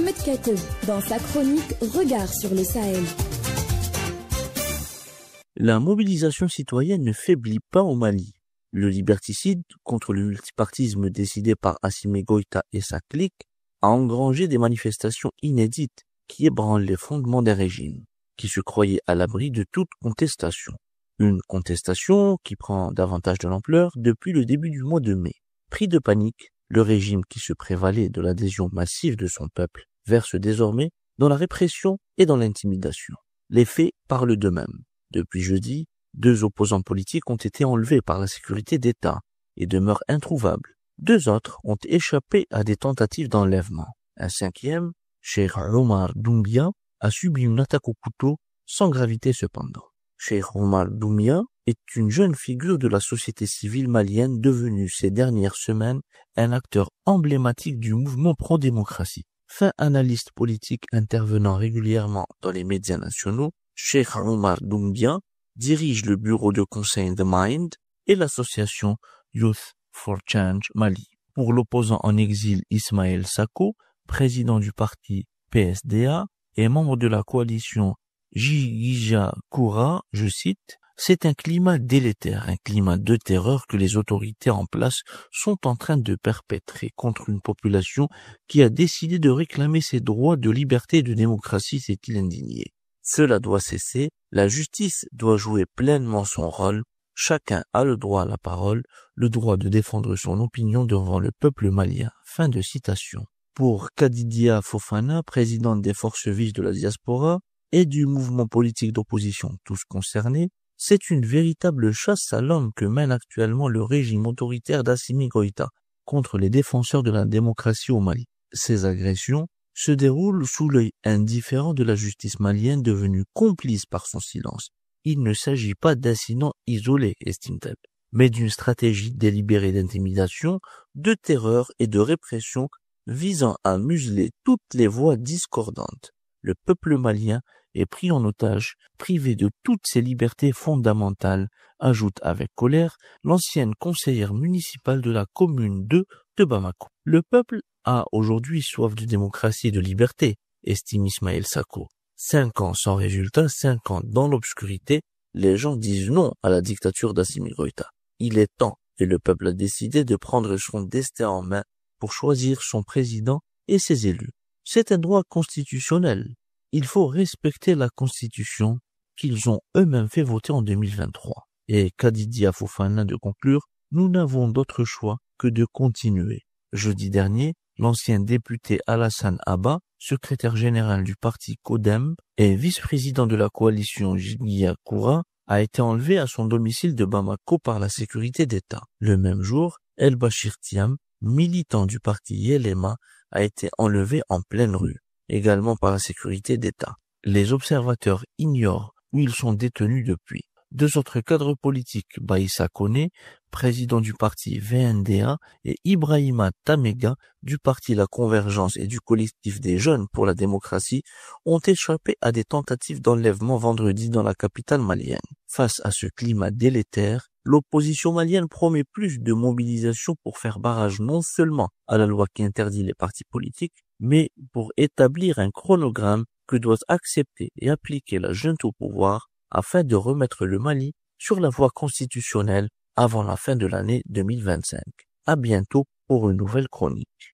Mohamed Kateb dans sa chronique Regard sur le Sahel. La mobilisation citoyenne ne faiblit pas au Mali. Le liberticide contre le multipartisme décidé par Assimi Goïta et sa clique a engrangé des manifestations inédites qui ébranlent les fondements d'un régime qui se croyait à l'abri de toute contestation. Une contestation qui prend davantage de l'ampleur depuis le début du mois de mai. Pris de panique, le régime qui se prévalait de l'adhésion massive de son peuple verse désormais dans la répression et dans l'intimidation. Les faits parlent d'eux-mêmes. Depuis jeudi, 2 opposants politiques ont été enlevés par la sécurité d'État et demeurent introuvables. 2 autres ont échappé à des tentatives d'enlèvement. Un 5e, Cheikh Omar Doumbia, a subi une attaque au couteau sans gravité cependant. Cheikh Omar Doumbia est une jeune figure de la société civile malienne devenue ces dernières semaines un acteur emblématique du mouvement pro-démocratie. Fin analyste politique intervenant régulièrement dans les médias nationaux, Cheikh Omar Doumbia dirige le bureau de conseil The Mind et l'association Youth for Change Mali. Pour l'opposant en exil Ismaël Sako, président du parti PSDA et membre de la coalition Jigija Koura, je cite, « C'est un climat délétère, un climat de terreur que les autorités en place sont en train de perpétrer contre une population qui a décidé de réclamer ses droits de liberté et de démocratie », s'est-il indigné. Cela doit cesser, la justice doit jouer pleinement son rôle, chacun a le droit à la parole, le droit de défendre son opinion devant le peuple malien. Fin de citation. Pour Kadidia Fofana, présidente des forces vives de la diaspora et du mouvement politique d'opposition tous concernés, c'est une véritable chasse à l'homme que mène actuellement le régime autoritaire d'Assimi Goïta contre les défenseurs de la démocratie au Mali. Ces agressions se déroulent sous l'œil indifférent de la justice malienne devenue complice par son silence. Il ne s'agit pas d'incidents isolés, estime-t-elle, mais d'une stratégie délibérée d'intimidation, de terreur et de répression visant à museler toutes les voix discordantes. Le peuple malien est pris en otage, privé de toutes ses libertés fondamentales, ajoute avec colère l'ancienne conseillère municipale de la commune de Bamako. Le peuple a aujourd'hui soif de démocratie et de liberté, estime Ismaël Sako. 5 ans sans résultat, 5 ans dans l'obscurité, les gens disent non à la dictature d'Assimi Goïta. Il est temps, et le peuple a décidé de prendre son destin en main pour choisir son président et ses élus. C'est un droit constitutionnel. Il faut respecter la constitution qu'ils ont eux-mêmes fait voter en 2023. Et Kadidia Fofana de conclure, nous n'avons d'autre choix que de continuer. Jeudi dernier, l'ancien député Alassane Abba, secrétaire général du parti CODEM et vice-président de la coalition Jigija Koura, a été enlevé à son domicile de Bamako par la sécurité d'État. Le même jour, El Bachir Thiam, militant du parti Yelema, a été enlevé en pleine rue, également par la sécurité d'État. Les observateurs ignorent où ils sont détenus depuis. 2 autres cadres politiques, Baïssa Kone, président du parti VNDA, et Ibrahima Tamega, du parti La Convergence et du collectif des jeunes pour la démocratie, ont échappé à des tentatives d'enlèvement vendredi dans la capitale malienne. Face à ce climat délétère, l'opposition malienne promet plus de mobilisation pour faire barrage non seulement à la loi qui interdit les partis politiques, mais pour établir un chronogramme que doit accepter et appliquer la junte au pouvoir afin de remettre le Mali sur la voie constitutionnelle avant la fin de l'année 2025. À bientôt pour une nouvelle chronique.